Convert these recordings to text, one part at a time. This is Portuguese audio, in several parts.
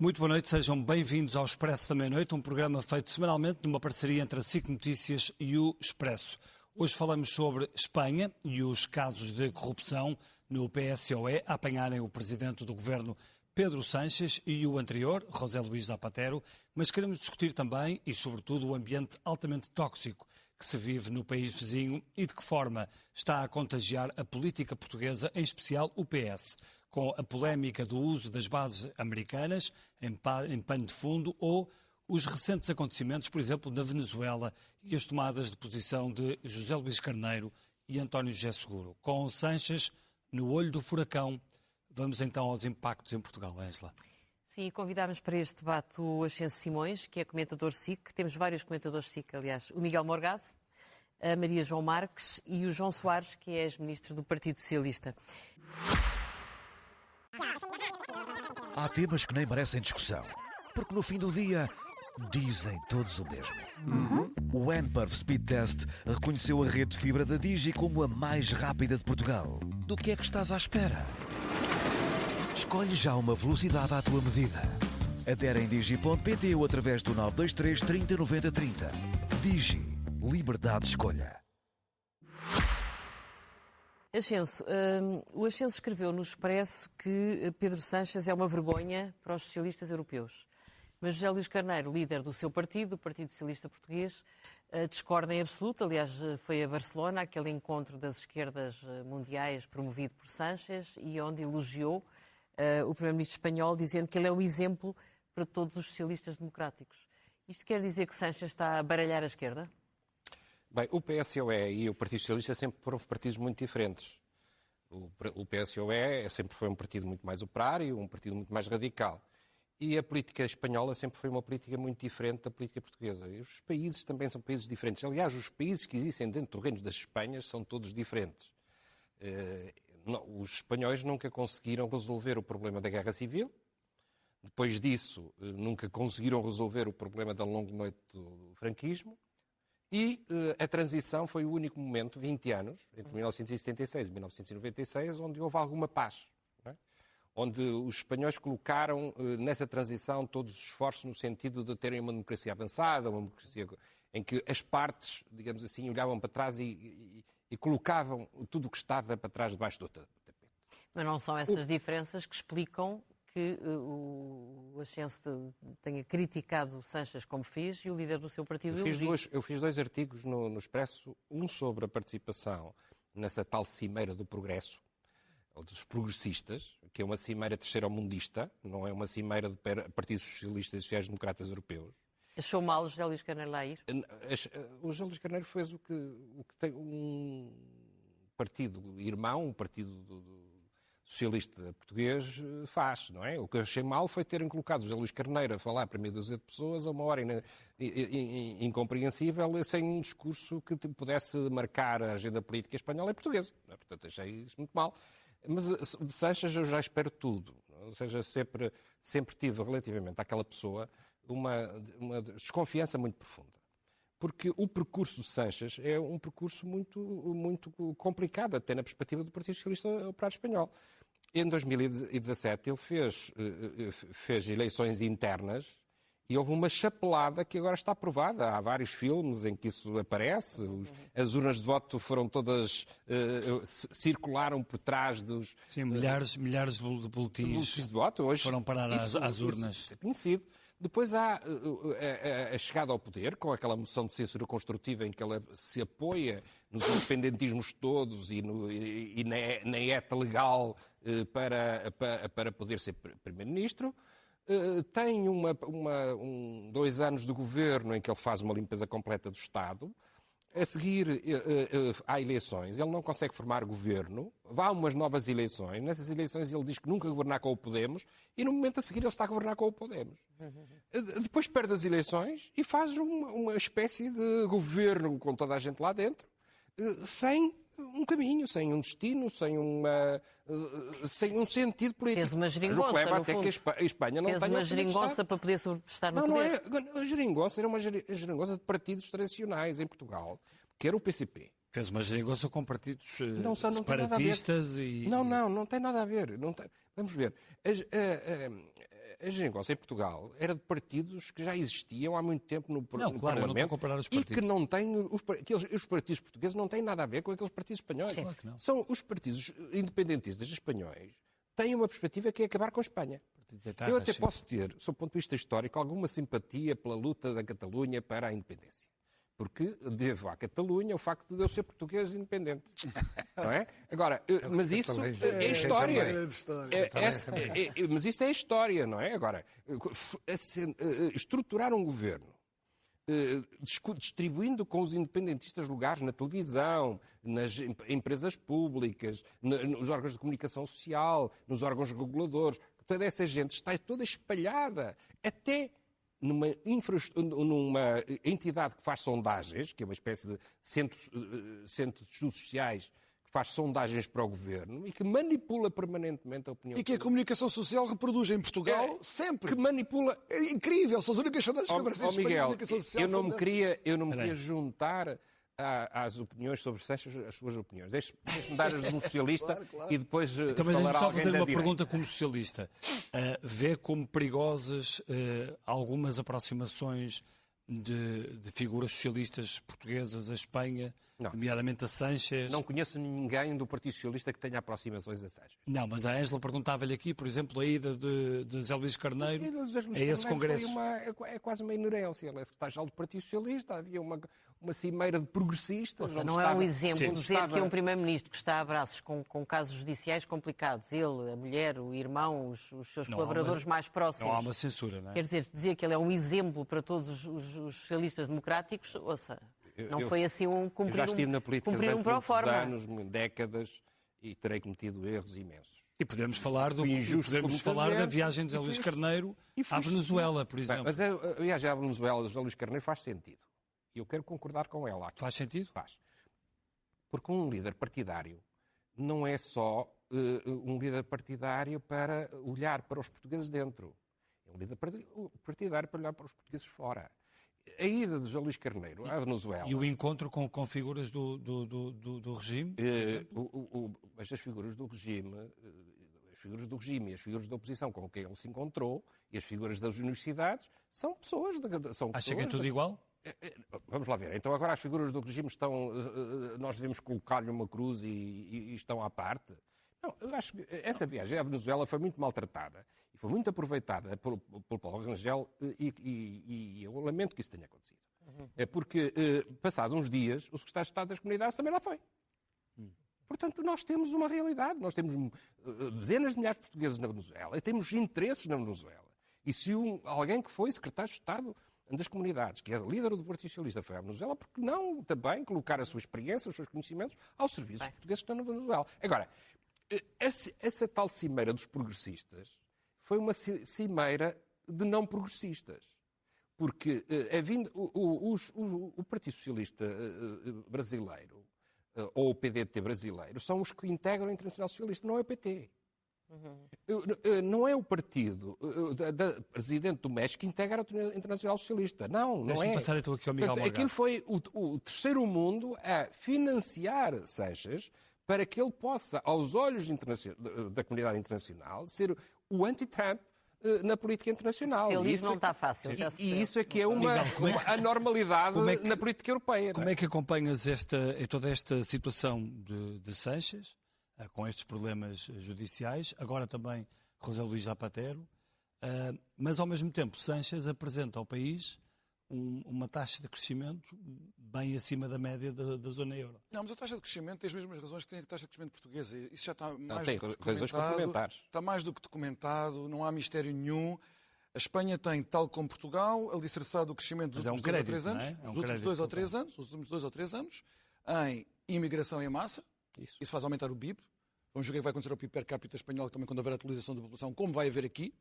Muito boa noite, sejam bem-vindos ao Expresso da Meia-Noite, um programa feito semanalmente numa parceria entre a SIC Notícias e o Expresso. Hoje falamos sobre Espanha e os casos de corrupção no PSOE a apanharem o presidente do governo Pedro Sánchez e o anterior, José Luís Zapatero, mas queremos discutir também e, sobretudo, o ambiente altamente tóxico que se vive no país vizinho e de que forma está a contagiar a política portuguesa, em especial o PS, com a polémica do uso das bases americanas em pano de fundo ou os recentes acontecimentos, por exemplo, na Venezuela e as tomadas de posição de José Luís Carneiro e António José Seguro. Com Sánchez no olho do furacão, vamos então aos impactos em Portugal, Ângela. Sim, convidámos para este debate o Ascenso Simões, que é comentador SIC. Temos vários comentadores SIC, aliás. O Miguel Morgado, a Maria João Marques e o João Soares, que é ex-ministro do Partido Socialista. Há temas que nem merecem discussão, porque no fim do dia dizem todos o mesmo. O N-Perf Speed Test reconheceu a rede de fibra da Digi como a mais rápida de Portugal. Do que é que estás à espera? Escolhe já uma velocidade à tua medida. Adere em digi.pt ou através do 923 30 90 30. Digi. Liberdade de escolha. Ascenso, o Ascenso escreveu no Expresso que Pedro Sánchez é uma vergonha para os socialistas europeus. Mas José Luís Carneiro, líder do seu partido, o Partido Socialista Português, discorda em absoluto. Aliás, foi a Barcelona, aquele encontro das esquerdas mundiais promovido por Sánchez e onde elogiou o primeiro-ministro espanhol, dizendo que ele é um exemplo para todos os socialistas democráticos. Isto quer dizer que Sánchez está a baralhar a esquerda? Bem, o PSOE e o Partido Socialista sempre foram partidos muito diferentes. O PSOE sempre foi um partido muito mais operário, um partido muito mais radical. E a política espanhola sempre foi uma política muito diferente da política portuguesa. E os países também são países diferentes. Aliás, os países que existem dentro do reino das Espanhas são todos diferentes. Os espanhóis nunca conseguiram resolver o problema da guerra civil. Depois disso, nunca conseguiram resolver o problema da longa noite do franquismo. E a transição foi o único momento, 20 anos, entre 1976 e 1996, onde houve alguma paz. Não é? Onde os espanhóis colocaram nessa transição todos os esforços no sentido de terem uma democracia avançada, uma democracia em que as partes, digamos assim, olhavam para trás e colocavam tudo o que estava para trás debaixo do tapete. Mas não são essas diferenças que explicam que o Ascenso tenha criticado o Sánchez como fez e o líder do seu partido Eu fiz dois artigos no Expresso, um sobre a participação nessa tal cimeira do progresso, ou dos progressistas, que é uma cimeira terceiro-mundista, não é uma cimeira de partidos socialistas e sociais-democratas europeus. Achou mal o José Luís Carneiro lá ir? O José Luís Carneiro fez o que tem um partido irmão, um partido socialista português faz, não é? O que eu achei mal foi terem colocado o José Luís Carneiro a falar para meia dúzia de pessoas a uma hora incompreensível, sem um discurso que pudesse marcar a agenda política espanhola e portuguesa. Portanto, achei isso muito mal. Mas de Sánchez eu já espero tudo. Ou seja, sempre tive relativamente àquela pessoa uma desconfiança muito profunda. Porque o percurso de Sánchez é um percurso muito, muito complicado, até na perspectiva do Partido Socialista Operário Espanhol. Em 2017 ele fez eleições internas e houve uma chapelada que agora está aprovada. Há vários filmes em que isso aparece. As urnas de voto foram todas... circularam por trás dos... Sim, milhares de boletins de voto. Hoje, foram parar às urnas. Isso é conhecido. Depois há a chegada ao poder, com aquela moção de censura construtiva em que ela se apoia nos independentismos todos e na ETA legal para poder ser Primeiro-Ministro. Tem 2 anos de governo em que ele faz uma limpeza completa do Estado. A seguir há eleições, ele não consegue formar governo, vá a umas novas eleições, nessas eleições ele diz que nunca governar com o Podemos e no momento a seguir ele está a governar com o Podemos. Depois perde as eleições e faz uma espécie de governo com toda a gente lá dentro, sem um caminho, sem um destino, sem um sentido político. Fez uma geringonça, no fundo. A Espanha não fez uma geringonça para poder estar no poder. A geringonça era uma geringonça de partidos tradicionais em Portugal, que era o PCP. Fez uma geringonça com partidos não separatistas e... Não tem nada a ver. Vamos ver. a geringonça em Portugal era de partidos que já existiam há muito tempo no Claro, Parlamento não estou a comparar os e partidos. que não têm, os partidos portugueses não têm nada a ver com aqueles partidos espanhóis. Claro que não. São os partidos independentistas espanhóis têm uma perspectiva que é acabar com a Espanha. Eu até posso ter, sob o ponto de vista histórico, alguma simpatia pela luta da Catalunha para a independência. Porque devo à Catalunha o facto de eu ser português independente. Não é? Agora, mas isso é história. Mas isto é história, não é? Agora, estruturar um governo distribuindo com os independentistas lugares na televisão, nas empresas públicas, nos órgãos de comunicação social, nos órgãos reguladores, toda essa gente está toda espalhada, até numa entidade que faz sondagens, que é uma espécie de centros sociais, que faz sondagens para o governo e que manipula permanentemente a opinião E que a comunicação social reproduz em Portugal sempre. Que manipula. É incrível, são as únicas sondagens que agora se fazem em Miguel, comunicação social. eu não me queria juntar às opiniões sobre Seixas as suas opiniões. Deixe-me dar as de um socialista Claro. e depois Também falar só alguém fazer da uma direita. pergunta como socialista. Vê como perigosas algumas aproximações de figuras socialistas portuguesas à Espanha, Não. nomeadamente a Sánchez? Não conheço ninguém do Partido Socialista que tenha aproximações a Seixas. Não, mas a Ângela perguntava-lhe aqui, por exemplo, a ida de Zé Luís Carneiro a esse congresso. É quase uma inerência. Ele é secretário-geral do Partido Socialista, havia uma cimeira de progressistas. Não é um exemplo dizer que é um primeiro-ministro que está a braços com casos judiciais complicados. Ele, a mulher, o irmão, os seus colaboradores mais próximos. Não há uma censura, não é? Quer dizer que ele é um exemplo para todos os socialistas democráticos, ouça, não foi assim Eu já estive na política cumprir durante pro muitos forma. anos, décadas, e terei cometido erros imensos. E podemos falar, Foi injusto com muita da gente, viagem de Zé e Luís foi- Carneiro e foi à Venezuela, por Bem, exemplo. mas a viagem à Venezuela de José Luís Carneiro faz sentido. E eu quero concordar com ela aqui. Faz sentido? Faz. Porque um líder partidário não é só um líder partidário para olhar para os portugueses dentro. É um líder partidário para olhar para os portugueses fora. A ida de José Luís Carneiro à Venezuela... E o encontro com figuras do regime? Mas as figuras do regime... As figuras do regime e as figuras da oposição com quem ele se encontrou e as figuras das universidades são pessoas... Acha que é tudo igual? Vamos lá ver. Então agora as figuras do regime estão... Nós devemos colocar-lhe uma cruz e estão à parte? Não, eu acho que essa viagem à Venezuela foi muito maltratada e foi muito aproveitada pelo Paulo Rangel e eu lamento que isso tenha acontecido. É porque, passados uns dias, o secretário de Estado das Comunidades também lá foi. Portanto, nós temos uma realidade. Nós temos dezenas de milhares de portugueses na Venezuela e temos interesses na Venezuela. E se alguém que foi secretário de Estado das Comunidades, que é líder do Partido Socialista, foi à Venezuela, porque não também colocar a sua experiência, os seus conhecimentos aos serviços dos portugueses que estão na Venezuela? Agora, essa tal cimeira dos progressistas foi uma cimeira de não progressistas. Porque o Partido Socialista brasileiro, ou o PDT brasileiro, são os que integram a Internacional Socialista, não é o PT. Não é o partido da Presidente do México que integra a Internacional Socialista. Não Deixa-me é. passar então aqui ao Miguel Portanto, Morgado. aquilo foi o terceiro mundo a financiar Seixas para que ele possa, aos olhos da comunidade internacional, ser o anti-Trump na política internacional. Socialismo não está fácil, já se E percebe. isso é que é uma anormalidade na política europeia. Como é que acompanhas toda esta situação de Seixas, com estes problemas judiciais, agora também José Luís Zapatero, mas ao mesmo tempo Seixas apresenta ao país uma taxa de crescimento bem acima da média da zona euro? Não, mas a taxa de crescimento tem as mesmas razões que tem a taxa de crescimento portuguesa. Isso já está mais tem do que razões documentado. complementares. Está mais do que documentado, não há mistério nenhum. A Espanha tem, tal como Portugal, alicerçado o crescimento dos Mas é um últimos 2 ou 3 crédito, anos, não é? É um os últimos crédito 2 ou total. 3 anos, os últimos 2 ou 3 anos, em imigração em massa. Isso faz aumentar o PIB. Vamos ver o que vai acontecer ao PIB per capita espanhol também quando houver a atualização da população, como vai haver aqui.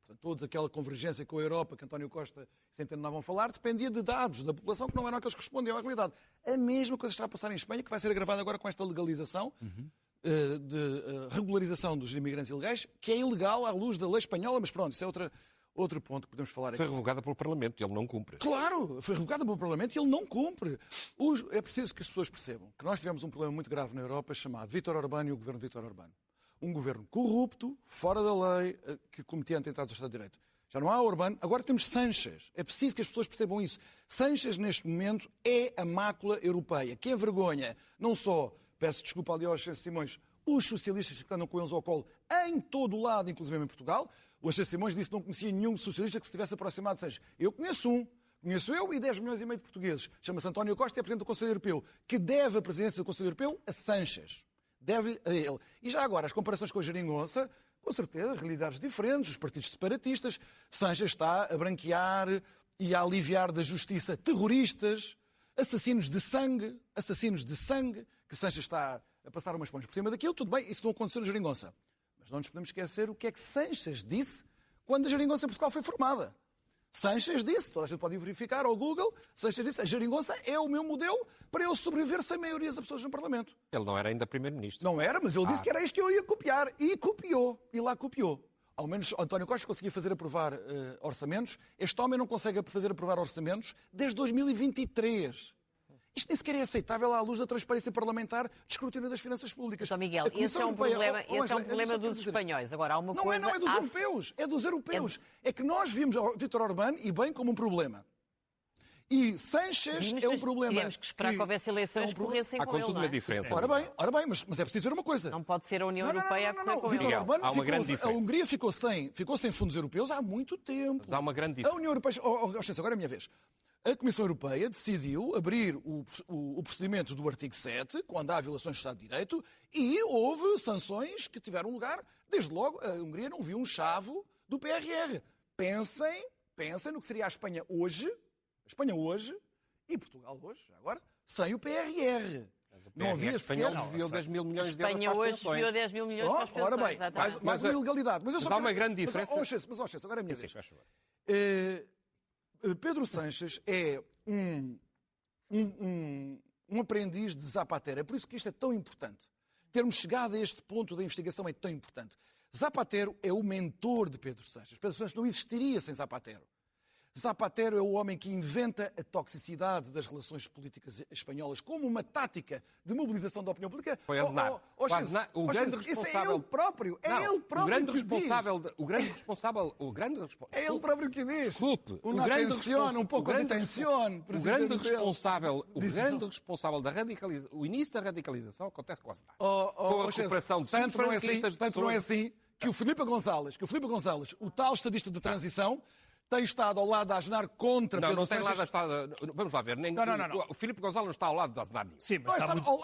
Portanto, toda aquela convergência com a Europa que António Costa e Centeno vão falar, dependia de dados da população que não eram aqueles que respondiam à realidade. A mesma coisa está a passar em Espanha, que vai ser agravada agora com esta legalização, de regularização dos imigrantes ilegais, que é ilegal à luz da lei espanhola, mas pronto, isso é outro ponto que podemos falar aqui. Foi revogada pelo Parlamento e ele não cumpre. Claro, foi revogada pelo Parlamento e ele não cumpre. É preciso que as pessoas percebam que nós tivemos um problema muito grave na Europa chamado Vítor Orbán e o governo de Vítor Orbán. Um governo corrupto, fora da lei, que cometia atentados ao Estado de Direito. Já não há Orbán, agora temos Sánchez. É preciso que as pessoas percebam isso. Sánchez, neste momento, é a mácula europeia, que envergonha não só, peço desculpa ali aos Simões, os socialistas que andam com eles ao colo em todo o lado, inclusive em Portugal. O Axel Simões disse que não conhecia nenhum socialista que se tivesse aproximado de Sánchez. Eu conheço um. Conheço eu e 10 milhões e meio de portugueses. Chama-se António Costa e é Presidente do Conselho Europeu, que deve a presidência do Conselho Europeu a Sánchez. Deve a ele. E já agora, as comparações com a Geringonça, com certeza, realidades diferentes, os partidos separatistas. Sánchez está a branquear e a aliviar da justiça terroristas, assassinos de sangue, que Sánchez está a passar umas pontes por cima daquilo. Tudo bem, isso não aconteceu na Geringonça. Mas não nos podemos esquecer o que é que Sánchez disse quando a Geringonça em Portugal foi formada. Sánchez disse, toda a gente pode verificar ao Google, Sánchez disse, a Geringonça é o meu modelo para eu sobreviver sem maiorias absolutas no Parlamento. Ele não era ainda primeiro-ministro. Não era, mas ele disse que era isto que eu ia copiar. E copiou. E lá copiou. Ao menos António Costa conseguia fazer aprovar orçamentos. Este homem não consegue fazer aprovar orçamentos desde 2023. Isto nem sequer é aceitável à luz da transparência parlamentar de escrutínio das finanças públicas. Então, Miguel, esse é um problema dos espanhóis. Agora, há uma coisa... Não é dos europeus. É dos europeus. É que nós vimos Vítor Orbán, e bem, como um problema. E Sánchez é um problema. Tivemos que esperar que houvesse eleições que corressem com ele, contudo, uma diferença. Ora bem, mas é preciso ver uma coisa. Não pode ser a União Europeia a correr com Vítor ele. Orbán há uma grande diferença. A Hungria ficou sem fundos europeus há muito tempo. Mas há uma grande diferença. A União Europeia... agora é a minha vez. A Comissão Europeia decidiu abrir o procedimento do artigo 7, quando há violações do Estado de Direito, e houve sanções que tiveram lugar. Desde logo, a Hungria não viu um chavo do PRR. Pensem no que seria a Espanha hoje e Portugal hoje, agora, sem o PRR. Não havia sequer... desviou 10 mil milhões de euros Espanha hoje desviou 10 mil milhões para as pensões. Ora bem, mais uma ilegalidade. Mas há uma grande diferença. Mas, agora é a minha vez. Pedro Sánchez é um aprendiz de Zapatero. É por isso que isto é tão importante. Termos chegado a este ponto da investigação é tão importante. Zapatero é o mentor de Pedro Sánchez. Pedro Sánchez não existiria sem Zapatero. Zapatero é o homem que inventa a toxicidade das relações políticas espanholas como uma tática de mobilização da opinião pública. Foi Aznar. O grande responsável... É ele próprio. É ele próprio o grande responsável... É ele próprio que diz. Desculpe. O grande responsável da radicalização... O início da radicalização acontece com Aznar. Com a recuperação de tanto não é assim que o Filipe González, o tal estadista de transição, tem estado ao lado de Aznar contra Pedro Sánchez. Não tem lado... Vamos lá ver. Não. O Filipe Gonzalez não está ao lado de Aznar. Sim,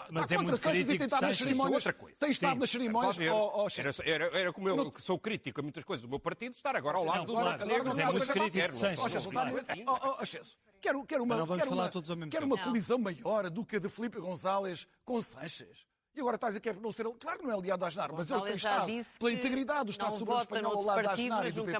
mas é muito crítico de Sánchez. Isso é outra coisa. Tem estado nas cerimónias... Era como eu, que sou crítico a muitas coisas do meu partido, estar agora ao lado do... Mas é muito crítico de Sánchez. Quero uma colisão maior do que a de Filipe González com Sánchez. E agora está a dizer que é por não ser... Claro que não é aliado da Aznar, mas ele tem estado pela integridade do Estado Soberano Espanhol ao lado da Aznar e do PP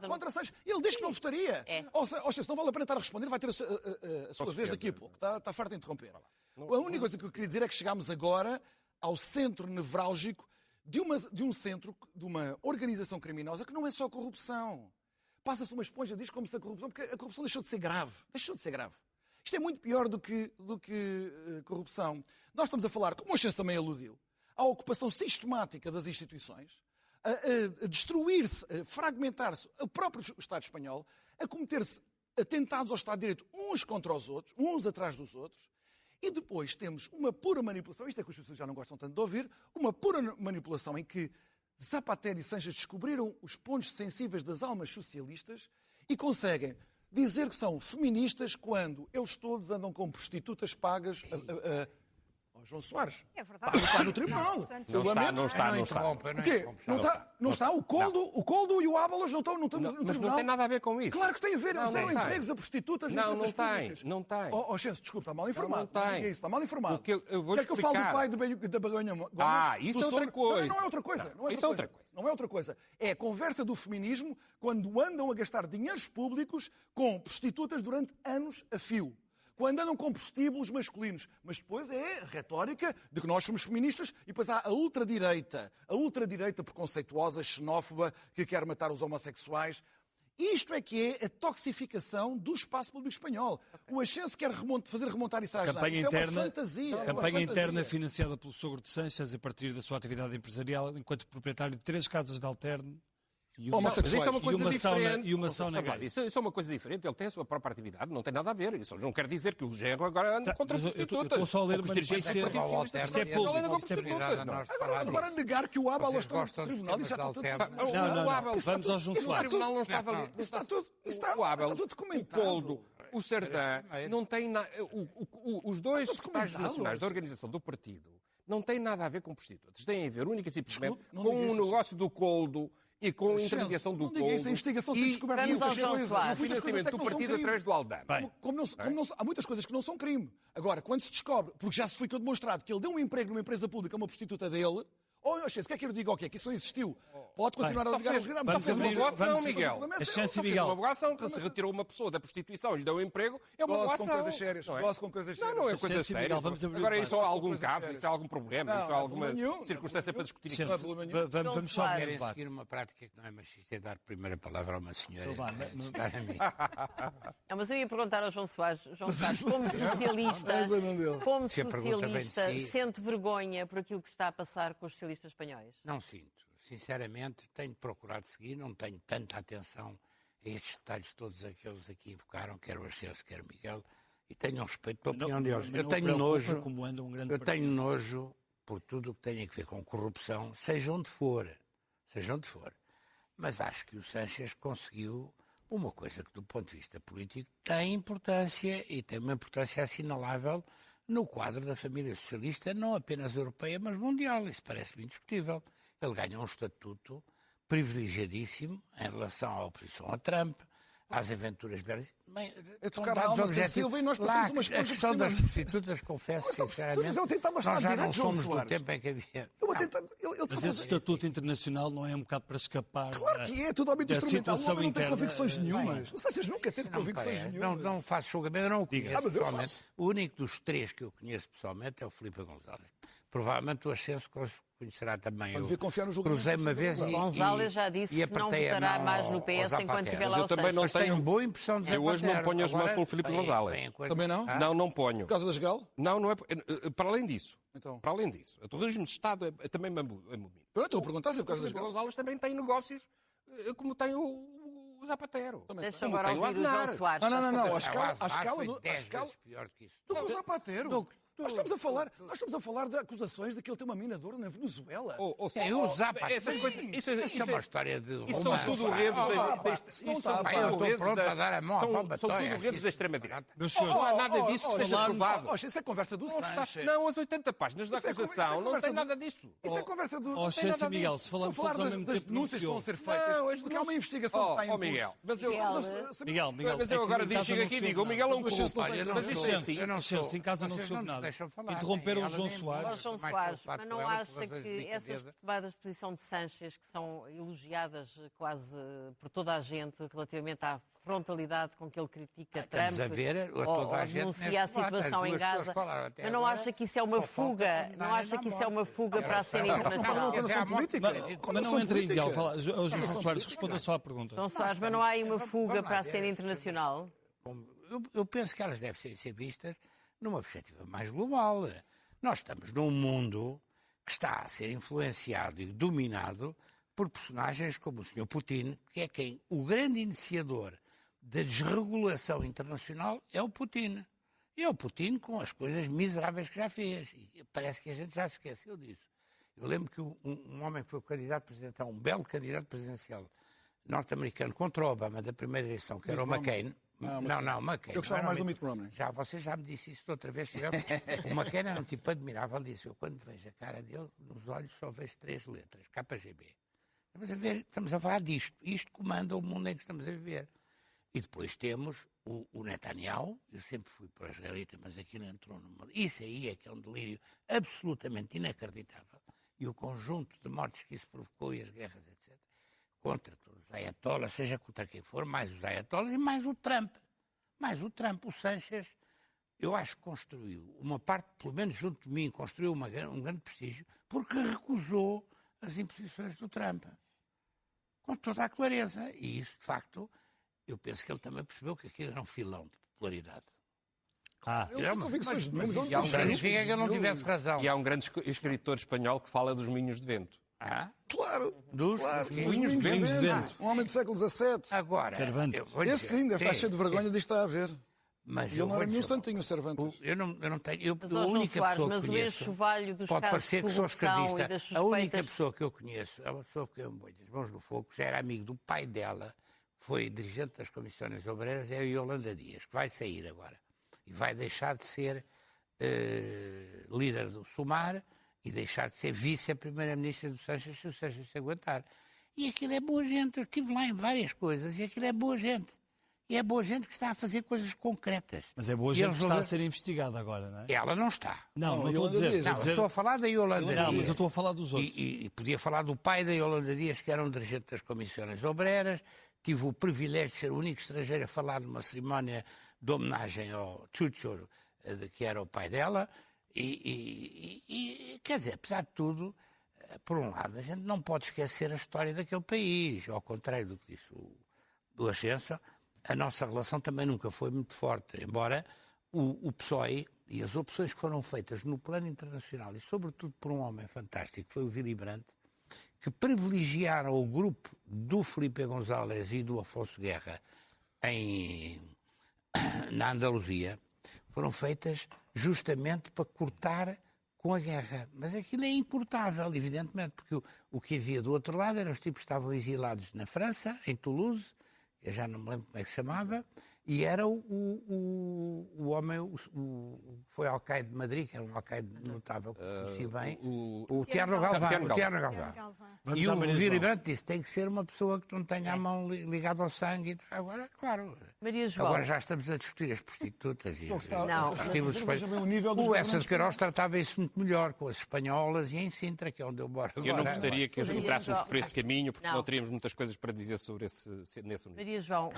contra Sánchez. Ele diz que não votaria. Ou seja, não vale a pena estar a responder, vai ter a sua vez daqui a pouco. Está farto de interromper. A única coisa que eu queria dizer é que chegámos agora ao centro nevrálgico de uma organização criminosa que não é só corrupção. Passa-se uma esponja, diz como se a corrupção... Porque a corrupção deixou de ser grave. Isto é muito pior do que corrupção. Nós estamos a falar, como o Axel também aludiu, à ocupação sistemática das instituições, a destruir-se, a fragmentar-se o próprio Estado espanhol, a cometer-se atentados ao Estado de Direito uns contra os outros, uns atrás dos outros, e depois temos uma pura manipulação, isto é que os socialistas já não gostam tanto de ouvir, uma pura manipulação em que Zapatero e Sánchez descobriram os pontos sensíveis das almas socialistas e conseguem dizer que são feministas quando eles todos andam com prostitutas pagas João Soares. É verdade. Está no tribunal. Não está. O quê? Não está? O Coldo e o Ábalos não estão no tribunal? Mas não tem nada a ver com isso. Claro que tem a ver. Eles deram empregos a prostitutas. Não tem. Xense, desculpe, está mal informado. Não tem. Está mal informado. Eu vou Queres que eu fale do pai da Begonha Gomes? Isso é outra coisa. Não é outra coisa. Não é outra coisa. É a conversa do feminismo quando andam a gastar dinheiros públicos com prostitutas durante anos a fio. Quando andam com prostíbulos masculinos. Mas depois é a retórica de que nós somos feministas e depois há a ultradireita preconceituosa, xenófoba, que quer matar os homossexuais. Isto é que é a toxificação do espaço público espanhol. O Ascenso quer fazer remontar isso à Aznar. Isto é uma fantasia. Campanha interna financiada pelo sogro de Sánchez a partir da sua atividade empresarial enquanto proprietário de 3 casas de alterno homossexuais. Isso é uma coisa diferente. E uma sauna gay. Isso é uma coisa diferente. Ele tem a sua própria atividade, não tem nada a ver. Isso não quer dizer que o Genro agora anda contra prostitutas. Estou só a ler Ou que uma os dirigentes notícia. do Partido Socialista Isto é Português andam com público. prostitutas. Agora negar que o Abel está no tribunal, isso já está tudo... Não. Vamos ao João Soares. O tribunal não estava ali. Está tudo documentado. O Coldo, o Sardã, não tem nada... Os dois secretários nacionais da organização do partido não têm nada a ver com prostitutas. Têm a ver, única e simplesmente, com o negócio do Coldo e com a intermediação do Coldo. Isso, a investigação tem descoberto Vamos ao muitas João coisas. Soares. E o financiamento do partido através do Aldama. Há muitas coisas que não são crime. Agora, quando se descobre, porque já se foi demonstrado que ele deu um emprego numa empresa pública a uma prostituta dele, se quer que eu lhe diga o quê? Que isso não existiu. Pode continuar a ligar aos Vamos fazer uma boação, Miguel. Uma boação, que se retirou uma pessoa da prostituição e lhe deu um emprego, é uma boação. Com coisas sérias. Com coisas sérias. Não é coisa séria. Agora, isso é algum caso, isso é algum problema, isso é alguma circunstância para discutir. Vamos só querem seguir uma prática que não é machista, é dar a primeira palavra a uma senhora. Estar a mim. Mas eu ia perguntar ao João Soares, como socialista, sente vergonha por aquilo que está a passar com os socialistas espanhóis? Não sinto. Sinceramente, tenho procurado seguir, não tenho tanta atenção a estes detalhes todos aqueles aqui invocaram, quer o Ascenso, quer o Miguel, e tenho um respeito pela opinião deles. Eu tenho nojo por tudo o que tem a ver com corrupção, seja onde for. Mas acho que o Sánchez conseguiu uma coisa que, do ponto de vista político, tem importância e tem uma importância assinalável no quadro da família socialista, não apenas europeia, mas mundial. Isso parece-me indiscutível. Ele ganha um estatuto privilegiadíssimo em relação à oposição a Trump, às aventuras bélicas. É tocar na alma sem Silva e nós passamos uma esponja por cima. A questão das prostitutas, confesso sinceramente, nós já não somos do tempo em que havia. Mas esse estatuto internacional não é um bocado para escapar Claro que é, totalmente instrumental. situação Não tem interna. Convicções nenhumas. Ou seja, nunca teve convicções nenhumas. Não faço julgamento, não o conheço mas eu pessoalmente. faço. O único dos três que eu conheço pessoalmente é o Filipe González. Provavelmente o Ascenso conhecerá também. Devia confiar no julgamento. Cruzei uma vez González já disse que não votará mais no PS enquanto tiver lá o Sánchez. Mas tenho boa impressão de eu hoje não ponho as mãos pelo Filipe González. Também não? Não ponho. Por causa das GAL? Não é. Para além disso. Então. Para além disso. O terrorismo de Estado também me abomina. Eu estou a perguntar se é por causa O das Filipe GAL. González também tem negócios como tem o Zapatero. Deixa agora ouvir o João Soares. Não. A escala escala... pior do que isso. Do Zapatero. Nós estamos a falar de acusações de que ele tem uma mina de ouro na Venezuela. O Zapatero. Isso é uma história de isso são tudo redes eu estou pronto a dar a mão à palma. São tudo redes da extrema-direita. Não há nada disso provado. Isso é conversa do Sánchez. Não, as 80 páginas da acusação não tem nada disso. Isso é conversa do... Ascenso e Miguel, se falamos todos ao mesmo das tempo... denúncias que estão a ser feitas, porque há uma investigação que está em curso. Miguel, Mas eu agora chego aqui e digo, o Miguel é um corrupto. Mas isso é assim, em casa não se ouve nada. Interromperam o João Soares. João Soares, mas não acha que essas tomadas de posição de Sánchez, que são elogiadas quase por toda a gente relativamente à frontalidade com que ele critica Trump, ou denuncia a situação em Gaza, mas não acha que isso é uma fuga? Não acha que isso é uma fuga para a cena internacional? Mas não entra em Miguel. João Soares, responda só à pergunta. João Soares, mas não há aí uma fuga para a cena internacional? Eu penso que elas devem ser vistas numa perspectiva mais global. Nós estamos num mundo que está a ser influenciado e dominado por personagens como o Sr. Putin, que é quem o grande iniciador da desregulação internacional é o Putin. E é o Putin com as coisas miseráveis que já fez. E parece que a gente já se esqueceu disso. Eu lembro que um homem que foi o candidato presidencial, um belo candidato presidencial norte-americano contra o Obama da primeira eleição, que era o McCain. Não, McCain. Eu gostava mais do Mitt Romney. Você já me disse isso outra vez. O McCain era um tipo admirável. Ele disse, eu quando vejo a cara dele, nos olhos só vejo 3 letras, KGB. Estamos a falar disto. Isto comanda o mundo em que estamos a viver. E depois temos o Netanyahu. Eu sempre fui para a israelita, mas aquilo entrou numa... Isso aí é que é um delírio absolutamente inacreditável. E o conjunto de mortes que isso provocou e as guerras, etc. Contra todos os ayatollahs, seja contra quem for, mais os ayatollahs e mais o Trump. O Sánchez, eu acho que construiu uma parte, pelo menos junto de mim, construiu um grande prestígio, porque recusou as imposições do Trump. Com toda a clareza. E isso, de facto, eu penso que ele também percebeu que aquilo era um filão de popularidade. Significa que eu não tivesse razão. E há um grande escritor espanhol que fala dos moinhos de vento. Claro. Dos Moinhos de vento. Um homem do século XVII. Agora, Cervantes. eu vou Esse dizer, sim, deve estar cheio de vergonha disto está a ver. Mas E eu ele não vou era nenhum dizer, santinho, o Cervantes. eu não tenho. Mas, A João única Soares, pessoa mas que o conheço, enxovalho dos pode casos parecer de que sou corrupção e esquerdista. das A única suspeitas... pessoa que eu conheço é uma pessoa que eu ponho as mãos no fogo, já era amigo do pai dela, foi dirigente das Comissões Obreiras, é a Yolanda Dias, que vai sair agora. E vai deixar de ser líder do SUMAR e deixar de ser vice-primeira-ministra do Sanches, se o Sanches se aguentar. E aquilo é boa gente. Eu estive lá em várias coisas e aquilo é boa gente. E é boa gente que está a fazer coisas concretas. Mas é boa gente que está a ser investigada agora, não é? Ela não está. Não estou a dizer. Não, estou a falar da Yolanda Dias. Não, mas eu estou a falar dos outros. E podia falar do pai da Yolanda Dias, que era um dirigente das Comissões Obreiras. Tive o privilégio de ser o único estrangeiro a falar numa cerimónia de homenagem ao Chucho, que era o pai dela. E quer dizer, apesar de tudo, por um lado, a gente não pode esquecer a história daquele país. Ao contrário do que disse o Ascenso, a nossa relação também nunca foi muito forte, embora o PSOE e as opções que foram feitas no plano internacional, e sobretudo por um homem fantástico, que foi o Willy Brandt, que privilegiaram o grupo do Felipe González e do Afonso Guerra na Andaluzia, foram feitas justamente para cortar com a guerra. Mas aquilo é importável, evidentemente, porque o que havia do outro lado eram os tipos que estavam exilados na França, em Toulouse, eu já não me lembro como é que se chamava, e era o homem, foi alcaide de Madrid, que era um alcaide notável, que conhecia bem, o Tiago Galvão. E o Willy Brandt disse, tem que ser uma pessoa que não tenha a mão ligada ao sangue. Agora, claro, Maria João. agora já estamos a discutir as prostitutas e Não. os prostíbulos espanhóis. O Essa de Queiroz tratava isso muito melhor com as espanholas e em Sintra, que é onde eu moro agora. Eu não gostaria que entrássemos por esse caminho, porque Não. senão teríamos muitas coisas para dizer sobre nesse universo. Maria João,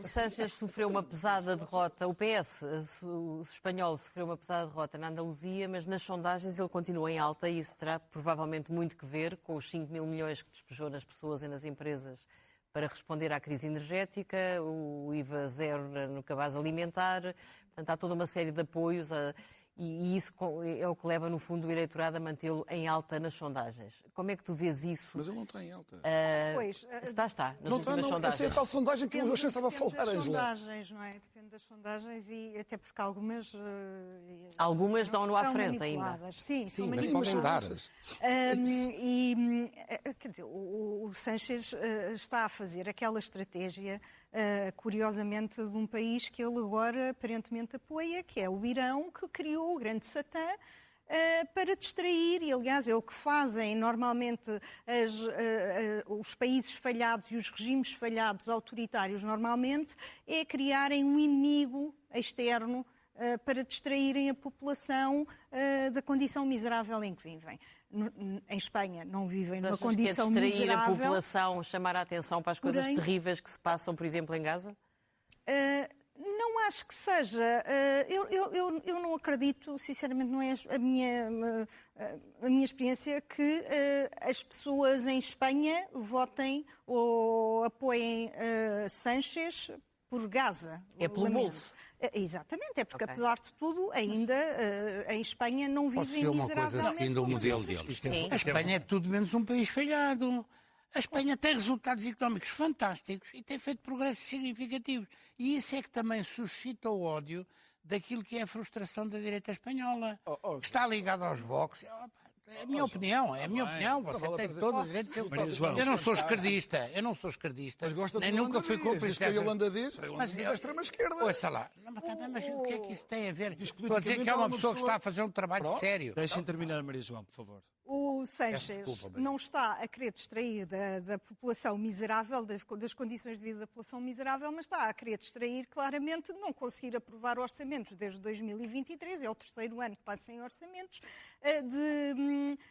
o Sánchez sofreu uma pesada derrota, o PS, o espanhol, sofreu uma pesada derrota na Andaluzia, mas nas sondagens ele continua em alta e isso terá provavelmente muito que ver com os 5 mil milhões que despejou nas pessoas e nas empresas para responder à crise energética, o IVA zero no cabaz alimentar, portanto há toda uma série de apoios e isso é o que leva, no fundo, o eleitorado a mantê-lo em alta nas sondagens. Como é que tu vês isso? Mas ele não está em alta. Pois, Está, nas Não está, últimas não. sondagens. Essa é a tal sondagem que o Oxê estava a falar, das Angela. sondagens, não é? Depende das sondagens e até porque algumas... Algumas dão-no à são frente ainda. manipuladas. Sim, são Mas manipuladas. podem dar. Quer dizer, o Sánchez está a fazer aquela estratégia, curiosamente, de um país que ele agora aparentemente apoia, que é o Irão, que criou o grande Satã para distrair, e aliás é o que fazem normalmente os países falhados e os regimes falhados autoritários normalmente, é criarem um inimigo externo para distraírem a população da condição miserável em que vivem. Em Espanha não vivem numa condição miserável. Distrair a população, chamar a atenção para as coisas terríveis que se passam, por exemplo, em Gaza? Não acho que seja. Eu não acredito, sinceramente, não é a minha experiência, que as pessoas em Espanha votem ou apoiem Sánchez por Gaza. É pelo bolso. Exatamente, é porque apesar de tudo, ainda em Espanha não Posso vivem dizer uma coisa miseravelmente. seguindo o modelo deles. Sim. A Espanha é tudo menos um país falhado. A Espanha tem resultados económicos fantásticos e tem feito progressos significativos. E isso é que também suscita o ódio daquilo que é a frustração da direita espanhola. Que está ligado aos Vox. É a minha opinião, você tem todo o direito. Eu não sou esquerdista, Mas gosta nem de nunca fui cúmplice. A Yolanda Dias é da extrema-esquerda. Ouça lá, mas o que é que isso tem a ver? Estou a dizer que é uma pessoa que está a fazer um trabalho sério. Deixem terminar, Maria João, por favor. O Sánchez não está a querer distrair da população miserável, das condições de vida da população miserável, mas está a querer distrair claramente de não conseguir aprovar orçamentos desde 2023, é o terceiro ano que passa sem orçamentos,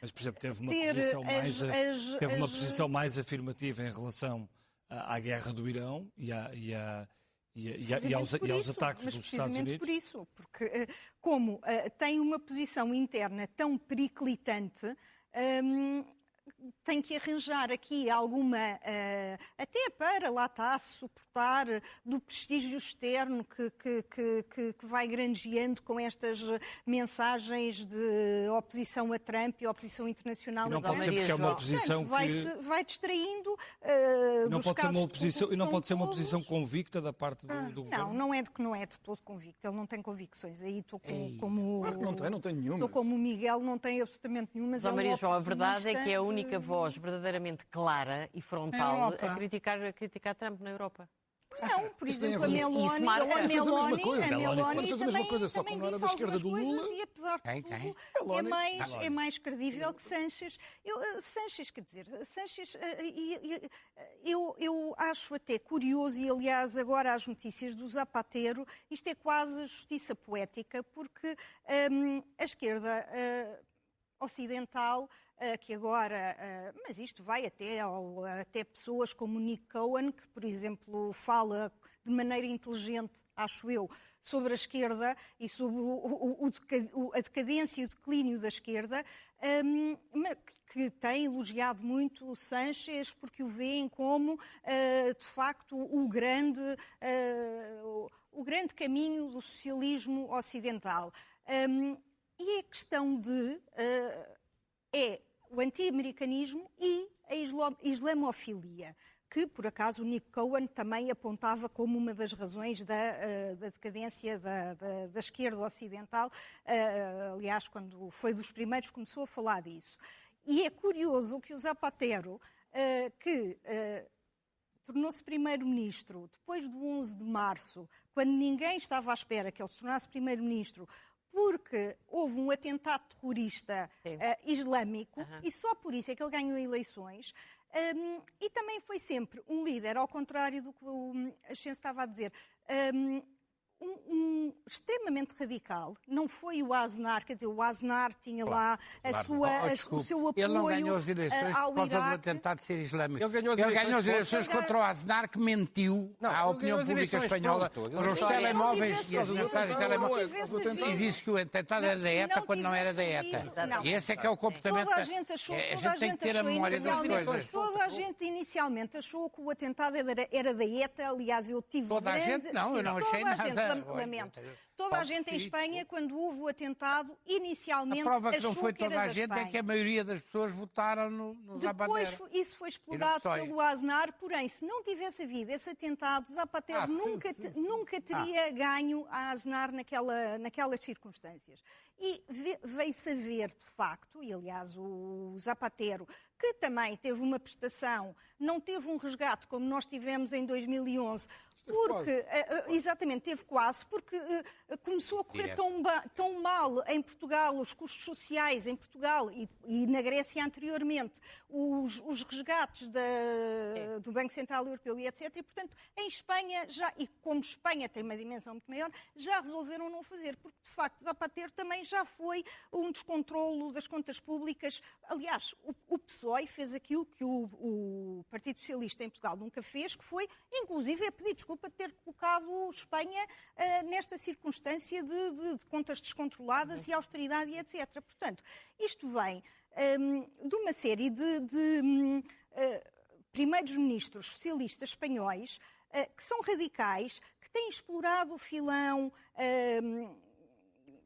Mas, por exemplo, teve uma posição mais afirmativa em relação à guerra do Irão e aos ataques dos Estados Unidos. Por isso, porque como tem uma posição interna tão periclitante, tem que arranjar aqui alguma, até para lá está, suportar do prestígio externo que vai granjeando com estas mensagens de oposição a Trump e oposição internacional. Não pode ser porque é uma oposição que... Vai distraindo não dos pode ser uma oposição, casos de e não pode ser uma todos. oposição convicta da parte do governo? Não é de todo convicto. Ele não tem convicções. Aí estou como... Claro que não tem nenhuma. Estou como o Miguel, não tem absolutamente nenhuma. Mas Maria João, a verdade é que é a única voz verdadeiramente clara e frontal a criticar Trump na Europa. Não, por Isso exemplo, a tem a ver- Meloni, Isso marca. Fez a mesma coisa. Meloni Fez a mesma coisa, só que também não era disse da esquerda algumas do Lula. coisas e, apesar de Quem? tudo, é mais credível que Sanches. Sanches, quer dizer, eu acho até curioso, e aliás agora as notícias do Zapatero, isto é quase justiça poética, porque a esquerda ocidental, que agora, mas isto vai até pessoas como Nick Cohen, que, por exemplo, fala de maneira inteligente, acho eu, sobre a esquerda e sobre a decadência e o declínio da esquerda, que tem elogiado muito o Sanches porque o veem como, de facto, o grande caminho do socialismo ocidental. E a questão é o anti-americanismo e a islamofilia, que, por acaso, o Nick Cohen também apontava como uma das razões da decadência da esquerda ocidental. Aliás, quando foi dos primeiros, começou a falar disso. E é curioso que o Zapatero, que tornou-se primeiro-ministro depois do 11 de março, quando ninguém estava à espera que ele se tornasse primeiro-ministro, porque houve um atentado terrorista islâmico, e só por isso é que ele ganhou eleições. E também foi sempre um líder, ao contrário do que o Ascenso estava a dizer, extremamente radical. Não foi o Aznar, quer dizer, o Aznar tinha lá o seu apoio. Ele não ganhou as eleições por causa do atentado ser islâmico. Ele ganhou as eleições contra o Aznar, que mentiu à opinião pública espanhola para os telemóveis e as mensagens de telemóveis. E disse que o atentado era da ETA quando não era da ETA. E esse é que é o comportamento. Toda a gente achou, a gente tem que ter a memória das coisas. Toda a gente inicialmente achou que o atentado era da ETA. Aliás, eu tive Toda a gente não, eu não achei nada. Lamento. Toda a gente em Espanha, quando houve o atentado, inicialmente a prova que não achou foi que era toda a da gente Espanha. é que a maioria das pessoas votaram no Zapatero. Depois isso foi explorado pelo Aznar, porém, se não tivesse havido esse atentado, Zapatero nunca teria ganho a Aznar naquelas circunstâncias. E veio-se a ver, de facto, e aliás o Zapatero, que também teve uma prestação, não teve um resgate como nós tivemos em 2011, porque, exatamente, teve quase, porque começou a correr tão mal em Portugal, os custos sociais em Portugal e na Grécia anteriormente, os resgates do Banco Central Europeu e etc. E, portanto, em Espanha, e como Espanha tem uma dimensão muito maior, já resolveram não fazer, porque, de facto, Zapatero também já foi um descontrolo das contas públicas. Aliás, o PSOE fez aquilo que o Partido Socialista em Portugal nunca fez, que foi, inclusive, pedir desculpa de ter colocado Espanha nesta circunstância de contas descontroladas e austeridade e etc. Portanto, isto vem de uma série de primeiros ministros socialistas espanhóis que são radicais, que têm explorado o filão,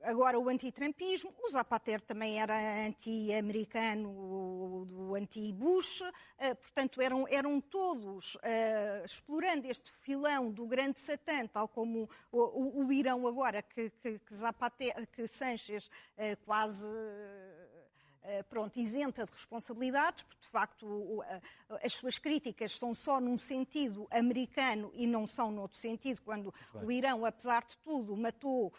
agora o antitrampismo. O Zapatero também era anti-americano, do anti-Bush, portanto eram todos explorando este filão do grande Satã, tal como o Irão agora, que Sanches quase... isenta de responsabilidades, porque de facto as suas críticas são só num sentido americano e não são noutro sentido, quando o Irão, apesar de tudo, matou,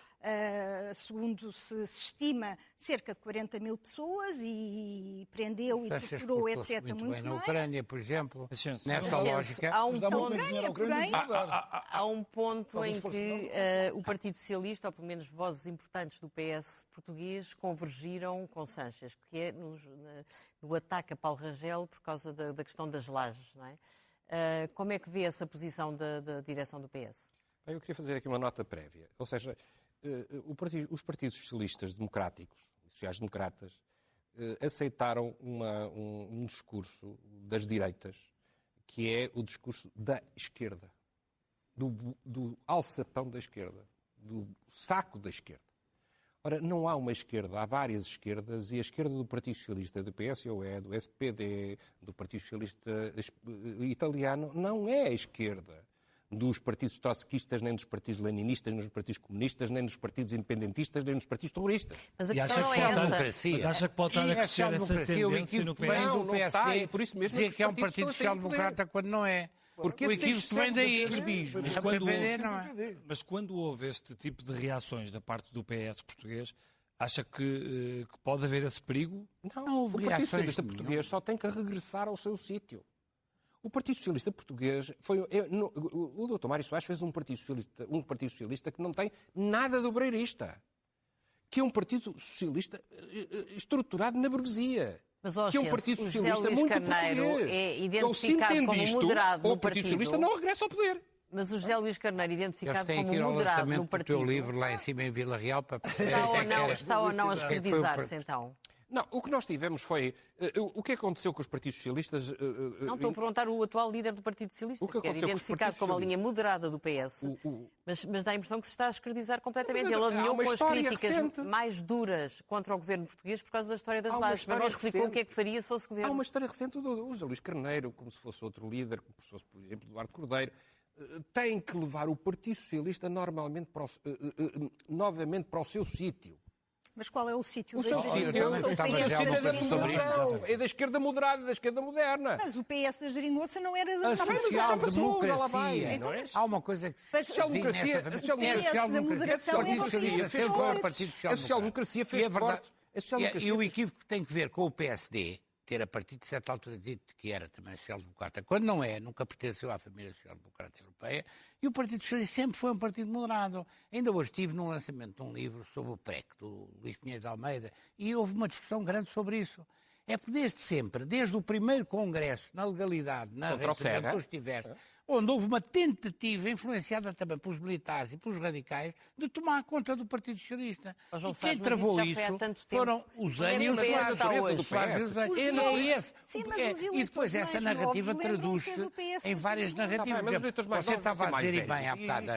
segundo se estima, cerca de 40 mil pessoas e prendeu e torturou, etc. muito muito bem mais. Na Ucrânia, por exemplo, nessa lógica... Há um ponto em que o Partido Socialista, ou pelo menos vozes importantes do PS português, convergiram com Sanches, que é no ataque a Paulo Rangel por causa da questão das lajes, não é? Como é que vê essa posição da direção do PS? Eu queria fazer aqui uma nota prévia. Ou seja, os partidos socialistas democráticos, sociais-democratas, aceitaram um discurso das direitas, que é o discurso da esquerda, do alçapão da esquerda, do saco da esquerda. Ora, não há uma esquerda, há várias esquerdas, e a esquerda do Partido Socialista, do PSOE, do SPD, do Partido Socialista italiano, não é a esquerda dos partidos trotskistas, nem dos partidos leninistas, nem dos partidos comunistas, nem dos partidos independentistas, nem dos partidos terroristas. Mas a questão não é essa. Mas acha que pode estar a crescer essa tendência no PS? Não, não está, e por isso mesmo dizer que é um partido social-democrata quando não é. Porque o equívoco vem daí. Mas quando houve este tipo de reações da parte do PS português, acha que pode haver esse perigo? Não, houve o Partido Socialista Português só tem que regressar ao seu sítio. O Partido Socialista Português o Dr. Mário Soares fez um Partido Socialista que não tem nada de obreirista, que é um Partido Socialista estruturado na burguesia. Mas, que é um Partido Socialista muito português. É identificado como moderado no o Partido Socialista não regressa ao poder. Mas o José Luís Carneiro, identificado como moderado no lançamento partido... do teu livro lá em cima em Vila Real para perceber... Está ou não a escredizar-se, então? Não, o que nós tivemos foi... o que aconteceu com os partidos socialistas... Não, estou a perguntar o atual líder do Partido Socialista, que é identificado como a linha moderada do PS, mas dá a impressão que se está a escredizar completamente. Ele alinhou com as críticas mais duras contra o governo português por causa da história das lajes, mas não explicou o que é que faria se fosse governo. Há uma história recente do José Luís Carneiro, como se fosse outro líder, como se fosse, por exemplo, Eduardo Cordeiro, tem que levar o Partido Socialista novamente para o seu sítio. Mas qual é o sítio? É da esquerda moderada, da esquerda moderna. Mas o PS da Geringonça não era da... A social-democracia. Há uma coisa que se... A social-democracia fez forte. E o equívoco que tem que ver com o PSD, que era partido de certa altura dito que era também social-democrata, quando não é, nunca pertenceu à família social-democrata europeia, e o Partido Socialista sempre foi um partido moderado. Ainda hoje estive num lançamento de um livro sobre o PREC, do Luís Pinheiro de Almeida, e houve uma discussão grande sobre isso. É porque desde sempre, desde o primeiro congresso na legalidade, na representação que estiveste, onde houve uma tentativa, influenciada também pelos militares e pelos radicais, de tomar conta do Partido Socialista. E quem travou isso foram os anos e os E depois essa narrativa traduz-se em várias narrativas. Você estava a dizer, e bem, há bocado,